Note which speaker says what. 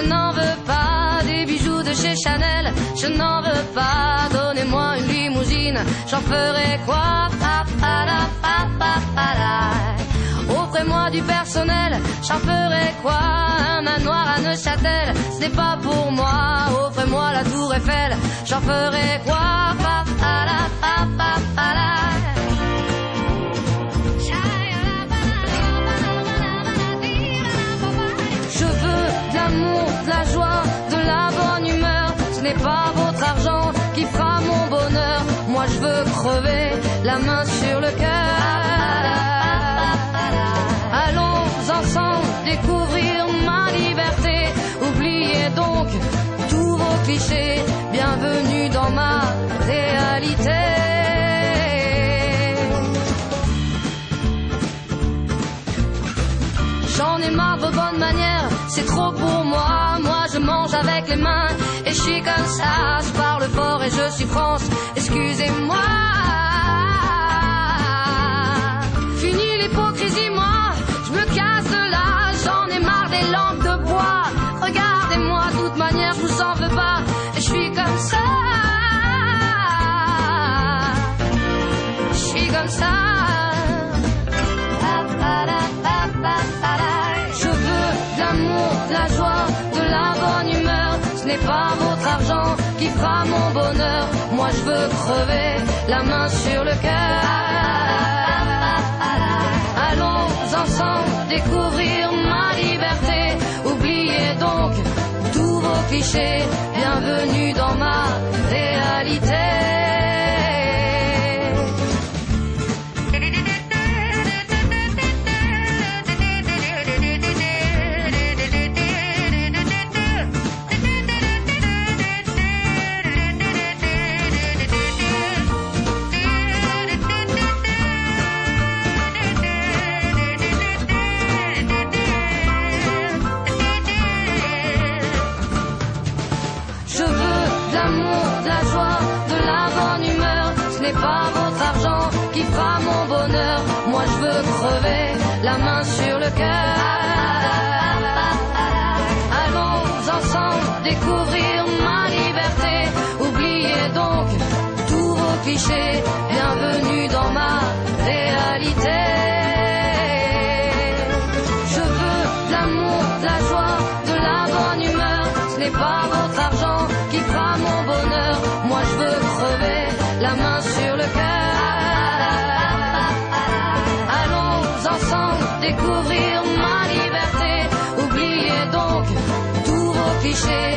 Speaker 1: je n'en veux pas des bijoux de chez Chanel, je n'en veux pas. Donnez-moi une limousine, j'en ferai quoi? Offrez-moi du personnel, j'en ferai quoi? Un manoir à Neuchâtel, ce n'est pas pour moi. Offrez-moi la tour Eiffel, j'en ferai quoi? Je veux de l'amour, de la joie, de la bonne humeur. Ce n'est pas votre argent qui fera mon bonheur. Moi je veux crever la main sur le cœur. Allons ensemble découvrir ma liberté. Oubliez donc tous vos clichés. Bienvenue dans ma réalité. J'en ai marre de vos bonnes manières, c'est trop pour moi. Moi je mange avec les mains et je suis comme ça. Je parle fort et je suis France, excusez-moi. Fini l'hypocrisie, moi je me casse de là. J'en ai marre des lampes de bois. Regardez-moi, de toute manière je vous en veux pas. Et je suis comme ça. Je suis comme ça. De la joie, de la bonne humeur. Ce n'est pas votre argent qui fera mon bonheur. Moi je veux crever la main sur le cœur. Allons ensemble découvrir ma liberté. Oubliez donc tous vos clichés. Bienvenue dans ma réalité. Pas votre argent qui fera mon bonheur. Moi je veux crever la main sur le cœur. Allons ensemble découvrir ma liberté. Oubliez donc tous vos clichés. Bienvenue dans ma réalité. Je veux de l'amour, de la joie, de la bonne humeur. Ce n'est pas votre argent qui fera mon bonheur. Moi je veux crever la main sur le cœur. Allons ensemble découvrir ma liberté. Oubliez donc tous vos clichés.